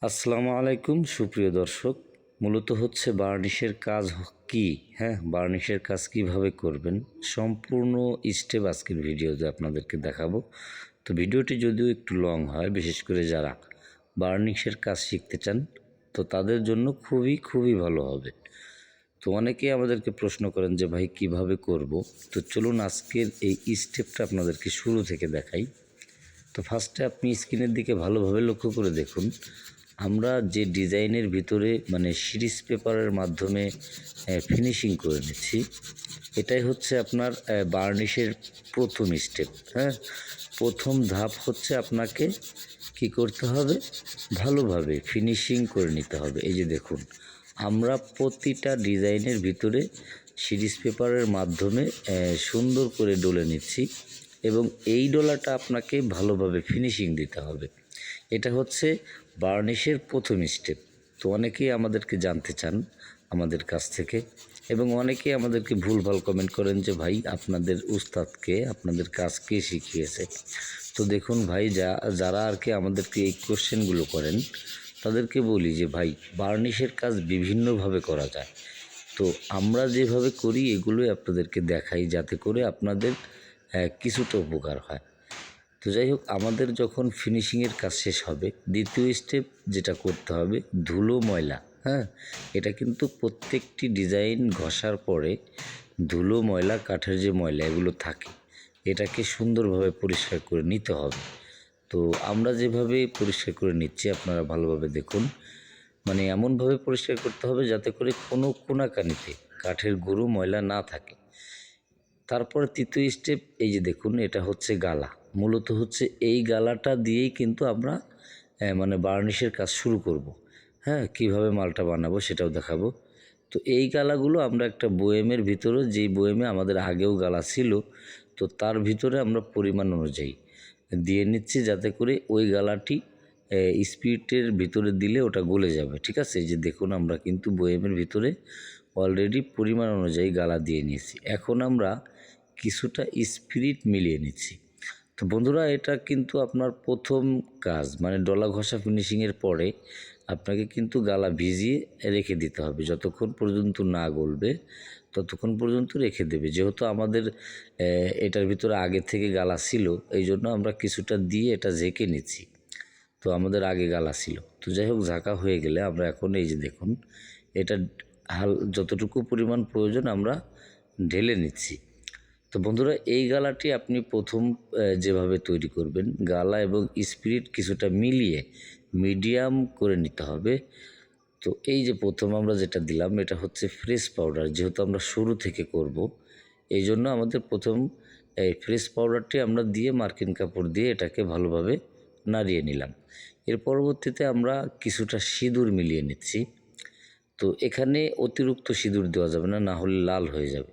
আসসালামু আলাইকুম সুপ্রিয় দর্শক। মূলত হচ্ছে বার্নিশের কাজ কি, বার্নিশের কাজ কিভাবে করবেন সম্পূর্ণ স্টেপ আজকের ভিডিওতে আপনাদেরকে দেখাবো। তো ভিডিওটি যদিও একটু লং হয়, বিশেষ করে যারা বার্নিশের কাজ শিখতে চান তো তাদের জন্য খুবই ভালো হবে। তো অনেকেই আমাদেরকে প্রশ্ন করেন যে ভাই কিভাবে করব। তো চলুন আজকের এই স্টেপটা আপনাদেরকে শুরু থেকে দেখাই। তো ফার্স্টে আপনি স্ক্রিনের দিকে ভালোভাবে লক্ষ্য করে দেখুন, আমরা যে ডিজাইনের ভিতরে মানে সিরিজ পেপারের মাধ্যমে ফিনিশিং করে নিচ্ছি, এটাই হচ্ছে আপনার বার্নিশের প্রথম স্টেপ। প্রথম ধাপ হচ্ছে আপনাকে কি করতে হবে, ভালোভাবে ফিনিশিং করে নিতে হবে। এই যে দেখুন, আমরা প্রতিটা ডিজাইনের ভিতরে সিরিজ পেপারের মাধ্যমে সুন্দর করে ডলে নিচ্ছি এবং এই ডলাটা আপনাকে ভালোভাবে ফিনিশিং দিতে হবে। এটা হচ্ছে বার্নিশের প্রথম স্টেপ। তো অনেকেই আমাদেরকে জানতে চান আমাদের কাছ থেকে, এবং অনেকেই আমাদেরকে ভুলভাল কমেন্ট করেন যে ভাই আপনাদের উস্তাদকে, আপনাদের কাজ কে শিখিয়েছে। তো দেখুন ভাই, যারা আর কি আমাদেরকে এই কোশ্চেনগুলো করেন তাদেরকে বলি যে ভাই বার্নিশের কাজ বিভিন্নভাবে করা যায়। তো আমরা যেভাবে করি এগুলোই আপনাদেরকে দেখাই, যাতে করে আপনাদের কিছুটা উপকার হয়। তো যাই হোক, আমাদের যখন ফিনিশিংয়ের কাজ শেষ হবে, দ্বিতীয় স্টেপ যেটা করতে হবে, ধুলো ময়লা। এটা কিন্তু প্রত্যেকটি ডিজাইন ঘষার পরে ধুলো ময়লা, কাঠের যে ময়লা এগুলো থাকে, এটাকে সুন্দরভাবে পরিষ্কার করে নিতে হবে। তো আমরা যেভাবে পরিষ্কার করে নিচ্ছি আপনারা ভালোভাবে দেখুন, মানে এমনভাবে পরিষ্কার করতে হবে যাতে করে কোনো কোনাকানিতে কাঠের গুঁড়ো ময়লা না থাকে। তারপরে তৃতীয় স্টেপ, এই যে দেখুন, এটা হচ্ছে গালা। মূলত হচ্ছে এই গালাটা দিয়েই কিন্তু আমরা মানে বার্নিশের কাজ শুরু করব। কিভাবে মালটা বানাবো সেটাও দেখাবো। তো এই গালাগুলো আমরা একটা বয়েমের ভিতরে, যেই বয়েমে আমাদের আগেও গালা ছিল, তো তার ভিতরে আমরা পরিমাণ অনুযায়ী দিয়ে নিচ্ছি, যাতে করে ওই গালাটি স্পিরিটের ভিতরে দিলে ওটা গলে যাবে। ঠিক আছে, এই যে দেখুন, আমরা কিন্তু বয়েমের ভিতরে অলরেডি পরিমাণ অনুযায়ী গালা দিয়ে নিয়েছি। এখন আমরা কিছুটা স্পিরিট মিলিয়ে নিচ্ছি। তো বন্ধুরা, এটা কিন্তু আপনার প্রথম কাজ, মানে ডলা ঘষা ফিনিশিংয়ের পরে আপনাকে কিন্তু গালা ভিজিয়ে রেখে দিতে হবে। যতক্ষণ পর্যন্ত না গলবে ততক্ষণ পর্যন্ত রেখে দেবে। যেহেতু আমাদের এটার ভিতরে আগে থেকে গালা ছিল, এই জন্য আমরা কিছুটা দিয়ে এটা ঝেঁকে নিচ্ছি। তো আমাদের আগে গালা ছিল, তো যাই হোক, ঝাঁকা হয়ে গেলে আমরা এখন এই যে দেখুন, এটা যতটুকু পরিমাণ প্রয়োজন আমরা ঢেলে নিচ্ছি। তো বন্ধুরা, এই গালাটি আপনি প্রথম যেভাবে তৈরি করবেন, গালা এবং স্পিরিট কিছুটা মিলিয়ে মিডিয়াম করে নিতে হবে। তো এই যে প্রথম আমরা যেটা দিলাম, এটা হচ্ছে ফ্রেশ পাউডার। যেহেতু আমরা শুরু থেকে করব, এই জন্য আমাদের প্রথম এই ফ্রেশ পাউডারটি আমরা দিয়ে মার্কিন কাপড় দিয়ে এটাকে ভালোভাবে নাড়িয়ে নিলাম। এর পরবর্তীতে আমরা কিছুটা সিঁদুর মিলিয়ে নিচ্ছি। তো এখানে অতিরিক্ত সিঁদুর দেওয়া যাবে না, না হলে লাল হয়ে যাবে।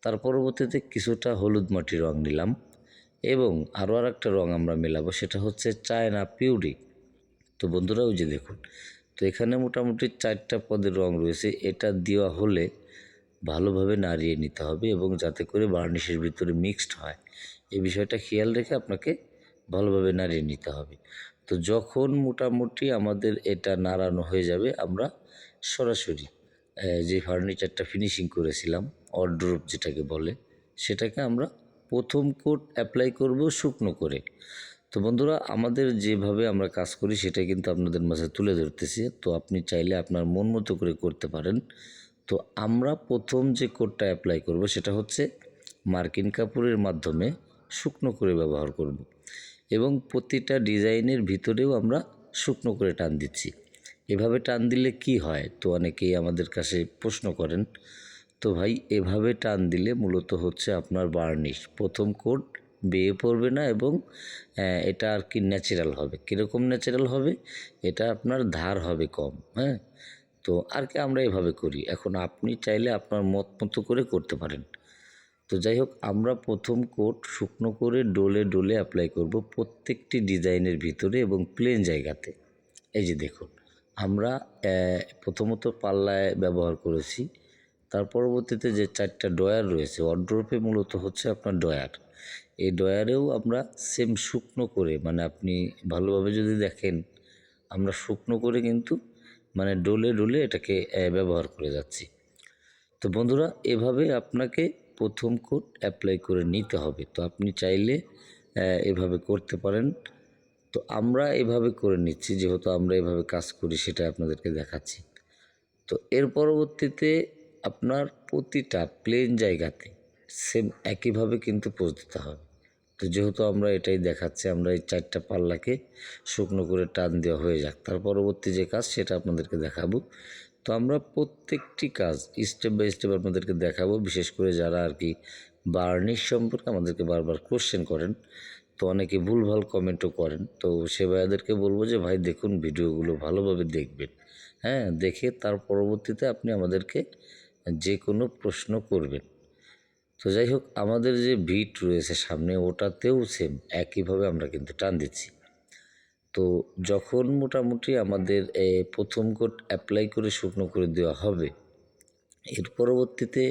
তার পরবর্তীতে কিছুটা হলুদ মাটি রং নিলাম এবং আরও একটা রং আমরা মেলাবো, সেটা হচ্ছে চায়না পিউরি। তো বন্ধুরা, ওই যে দেখুন, তো এখানে মোটামুটি 4টা পদের রং রয়েছে। এটা দেওয়া হলে ভালোভাবে নাড়িয়ে নিতে হবে এবং যাতে করে বার্নিশের ভিতরে মিক্সড হয়, এই বিষয়টা খেয়াল রেখে আপনাকে ভালোভাবে নাড়িয়ে নিতে হবে। তো যখন মোটামুটি আমাদের এটা নাড়ানো হয়ে যাবে, আমরা সরাসরি যে ফার্নিচারটা ফিনিশিং করেছিলাম, ওয়ারড্রোব যেটাকে বলে, সেটাকে আমরা প্রথম কোট অ্যাপ্লাই করব শুকনো করে। তো বন্ধুরা, আমাদের যেভাবে আমরা কাজ করি সেটা কিন্তু আপনাদের মাঝে তুলে ধরতেছি। তো আপনি চাইলে আপনার মন মতো করে করতে পারেন। তো আমরা প্রথম যে কোটটা অ্যাপ্লাই করব সেটা হচ্ছে মার্কিন কাপড়ের মাধ্যমে শুকনো করে ব্যবহার করব এবং প্রতিটা ডিজাইনের ভিতরেও আমরা শুকনো করে টান দিচ্ছি। এভাবে টান দিলে কি হয়, তো অনেকেই আমাদের কাছে প্রশ্ন করেন। তো ভাই, এভাবে টান দিলে মূলত হচ্ছে আপনার বার্নিশ প্রথম কোট বেয়ে পড়বে না এবং এটা আর কি ন্যাচারাল হবে। কীরকম ন্যাচারাল হবে, এটা আপনার ধার হবে কম। তো আর কি আমরা এভাবে করি। এখন আপনি চাইলে আপনার মত মতো করে করতে পারেন। তো যাই হোক, আমরা প্রথম কোট শুকনো করে ডলে ডলে অ্যাপ্লাই করব প্রত্যেকটি ডিজাইনের ভিতরে এবং প্লেন জায়গাতে। এই যে দেখুন, আমরা প্রথমত পাল্লায় ব্যবহার করেছি। তার পরবর্তীতে যে 4টা ডয়ার রয়েছে, ওয়ারড্রোবে মূলত হচ্ছে আপনার ডয়ার, এই ডয়ারেও আমরা সেম শুকনো করে, মানে আপনি ভালোভাবে যদি দেখেন আমরা শুকনো করে কিন্তু মানে ডলে ডলে এটাকে ব্যবহার করে যাচ্ছি। তো বন্ধুরা, এভাবে আপনাকে প্রথম কোট অ্যাপ্লাই করে নিতে হবে। তো আপনি চাইলে এভাবে করতে পারেন। তো আমরা এভাবে করে নিচ্ছি, যেহেতু আমরা এভাবে কাজ করি সেটা আপনাদেরকে দেখাচ্ছি। তো এর পরবর্তীতে আপনার প্রতিটা প্লেন জায়গাতে সেম একইভাবে কিন্তু পোজ দিতে হবে। তো যেহেতু আমরা এটাই দেখাচ্ছি, আমরা এই 4টা পাল্লাকে শুকনো করে টান দেওয়া হয়ে যাক, তার পরবর্তী যে কাজ সেটা আপনাদেরকে দেখাবো। তো আমরা প্রত্যেকটি কাজ স্টেপ বাই স্টেপ আপনাদেরকে দেখাবো, বিশেষ করে যারা আর কি বার্নিশ সম্পর্কে আমাদেরকে বারবার কোশ্চেন করেন। তো অনেকে ভুলভাল কমেন্টও করেন। তো সে ভাইয়াদেরকে বলবো যে ভাই দেখুন, ভিডিওগুলো ভালোভাবে দেখবেন, হ্যাঁ, দেখে তার পরবর্তীতে আপনি আমাদেরকে যে কোনো প্রশ্ন করবেন। তো যাই হোক, আমাদের যে ভিট রয়েছে সামনে, ওটাতেও সেম একইভাবে আমরা কিন্তু টান দিচ্ছি। তো যখন মোটামুটি আমাদের প্রথম কোট অ্যাপ্লাই করে শুকনো করে দেওয়া হবে, এর পরবর্তীতে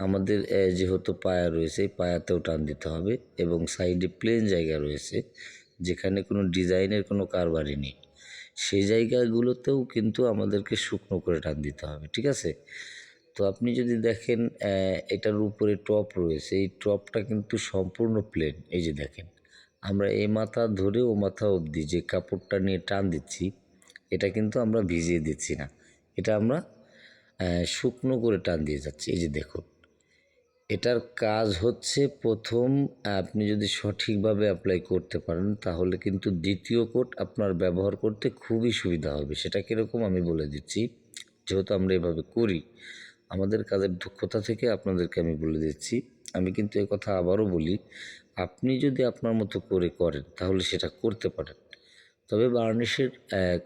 আমাদের যেহেতু পায়া রয়েছে, এই পায়াতেও টান দিতে হবে এবং সাইডে প্লেন জায়গা রয়েছে যেখানে কোনো ডিজাইনের কোনো কারবারি নেই, সেই জায়গাগুলোতেও কিন্তু আমাদেরকে শুকনো করে টান দিতে হবে, ঠিক আছে? তো আপনি যদি দেখেন এটার উপরে টপ রয়েছে, এই টপটা কিন্তু সম্পূর্ণ প্লেন। এই যে দেখেন, আমরা এই মাথা ধরে ও মাথা অবধি যে কাপড়টা নিয়ে টান দিচ্ছি, এটা কিন্তু আমরা ভিজিয়ে দিচ্ছি না, এটা আমরা শুকনো করে টান দিয়ে যাচ্ছি। এই যে দেখুন, এটার কাজ হচ্ছে প্রথম আপনি যদি সঠিকভাবে অ্যাপ্লাই করতে পারেন তাহলে কিন্তু দ্বিতীয় কোট আপনার ব্যবহার করতে খুবই সুবিধা হবে। সেটা কীরকম আমি বলে দিচ্ছি, যেহেতু আমরা এভাবে করি, আমাদের কাজের দক্ষতা থেকে আপনাদেরকে আমি বলে দিচ্ছি। আমি কিন্তু কথা আবারও বলি, আপনি যদি আপনার মতো করে করেন তাহলে সেটা করতে পারেন। তবে বার্নিশের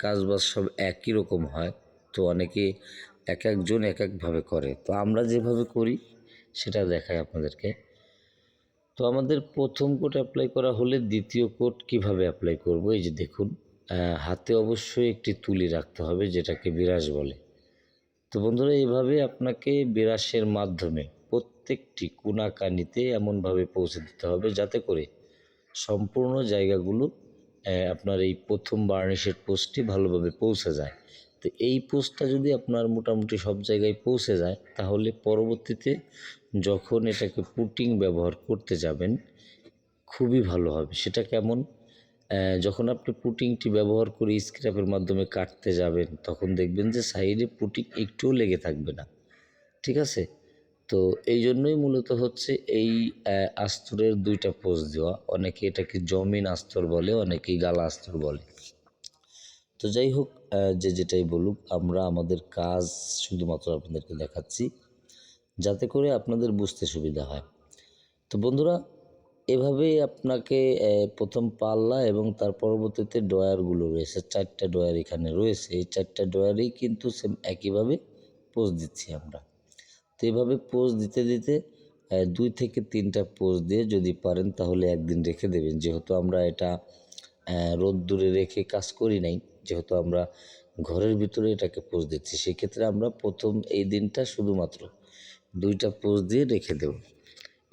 কাজবাজ সব একই রকম হয়। তো অনেকে এক একজন এক একভাবে করে, তো আমরা যেভাবে করি সেটা দেখাই আপনাদেরকে। তো আমাদের প্রথম কোট অ্যাপ্লাই করা হলে দ্বিতীয় কোট কিভাবে অ্যাপ্লাই করব, এই যে দেখুন, হাতে অবশ্যই একটি তুলি রাখতে হবে যেটাকে বিরাশ বলে। তো বন্ধুরা, এইভাবে আপনাকে বিরাশের মাধ্যমে প্রত্যেকটি কোণাকানিতে এমনভাবে পৌঁছে দিতে হবে যাতে করে সম্পূর্ণ জায়গাগুলো আপনার এই প্রথম বার্নিশের পোস্টটি ভালোভাবে পৌঁছে যায়। তো এই পোস্টটা যদি আপনার মোটামুটি সব জায়গায় পৌঁছে যায় তাহলে পরবর্তীতে যখন এটাকে পুটিং ব্যবহার করতে যাবেন খুবই ভালো হবে। সেটা কেমন? যখন আপনি পুটিংটি ব্যবহার করে স্ক্র্যাপের মাধ্যমে কাটতে যাবেন তখন দেখবেন যে সাইডে পুটিং একটুও লেগে থাকবে না, ঠিক আছে? তো এই জন্যই মূলত হচ্ছে এই আস্তরের 2টা পোজ দেওয়া। অনেকে এটাকে জমিন আস্তর বলে, অনেকেই গালা আস্তর বলে। তো যাই হোক, যে যেটাই বলুক, আমরা আমাদের কাজ শুধুমাত্র আপনাদেরকে দেখাচ্ছি যাতে করে আপনাদের বুঝতে সুবিধা হয়। তো বন্ধুরা, এভাবেই আপনাকে প্রথম পাল্লা এবং তার পরবর্তীতে ড্রয়ারগুলো রয়েছে, 4টা ড্রয়ার এখানে রয়েছে। এই 4টা ড্রয়ারেই কিন্তু সেম একইভাবে পোজ দিচ্ছি আমরা। তো এভাবে পোজ দিতে দিতে 2 থেকে 3টা পোজ দিয়ে যদি পারেন তাহলে একদিন রেখে দেবেন। যেহেতু আমরা এটা রোদ্দুরে রেখে কাজ করি নাই, যেহেতু আমরা ঘরের ভিতরে এটাকে পোজ দিচ্ছি, সেক্ষেত্রে আমরা প্রথম এই দিনটা শুধুমাত্র 2টা পোজ দিয়ে রেখে দেব।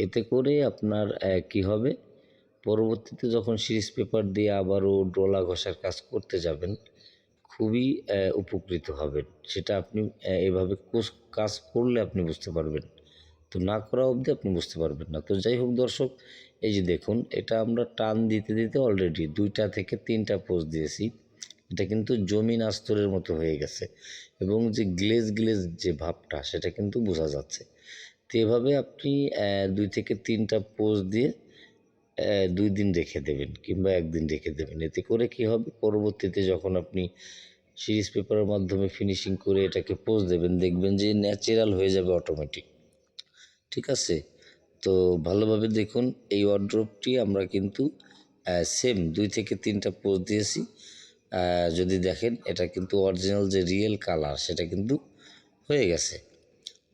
এতে করে আপনার কি হবে, পরবর্তীতে যখন সিরিজ পেপার দিয়ে আবারও ডলা ঘষার কাজ করতে যাবেন খুবই উপকৃত হবেন। সেটা আপনি এভাবে কাজ করলে আপনি বুঝতে পারবেন, তো না করা অবধি আপনি বুঝতে পারবেন না। তো যাই হোক দর্শক, এই যে দেখুন, এটা আমরা টান দিতে দিতে অলরেডি 2টা থেকে 3টা পোজ দিয়েছি। এটা কিন্তু জমিন আস্তরের মতো হয়ে গেছে এবং যে গ্লেজ গ্লেজ যে ভাবটা সেটা কিন্তু বোঝা যাচ্ছে। তো এভাবে আপনি 2 থেকে 3টা পোজ দিয়ে 2 দিন রেখে দেবেন কিংবা 1 দিন রেখে দেবেন। এতে করে কি হবে, পরবর্তীতে যখন আপনি সিরিজ পেপারের মাধ্যমে ফিনিশিং করে এটাকে পোজ দেবেন দেখবেন যে ন্যাচারাল হয়ে যাবে অটোমেটিক, ঠিক আছে? তো ভালোভাবে দেখুন, এই ওয়ারড্রোবটি আমরা কিন্তু সেম 2 থেকে 3টা পোজ দিয়েছি। যদি দেখেন এটা কিন্তু অরিজিনাল যে রিয়েল কালার সেটা কিন্তু হয়ে গেছে।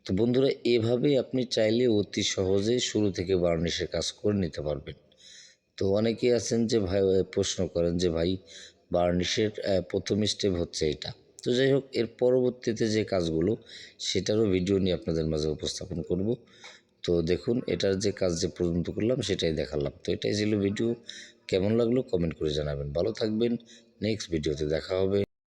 তো বন্ধুরা, এভাবেই আপনি চাইলে অতি সহজে শুরু থেকে বার্নিশের কাজ করে নিতে পারবেন। তো অনেকেই আছেন যে ভাই প্রশ্ন করেন যে ভাই বার্নিশের প্রথম স্টেপ হচ্ছে এটা। তো যাই হোক, এর পরবর্তীতে যে কাজগুলো সেটারও ভিডিও নিয়ে আপনাদের মাঝে উপস্থাপন করব। তো দেখুন, এটার যে কাজ যে পর্যন্ত করলাম সেটাই দেখালাম। তো এটাই ছিল ভিডিও। কেমন লাগলো কমেন্ট করে জানাবেন। ভালো থাকবেন, নেক্সট ভিডিওতে দেখা হবে।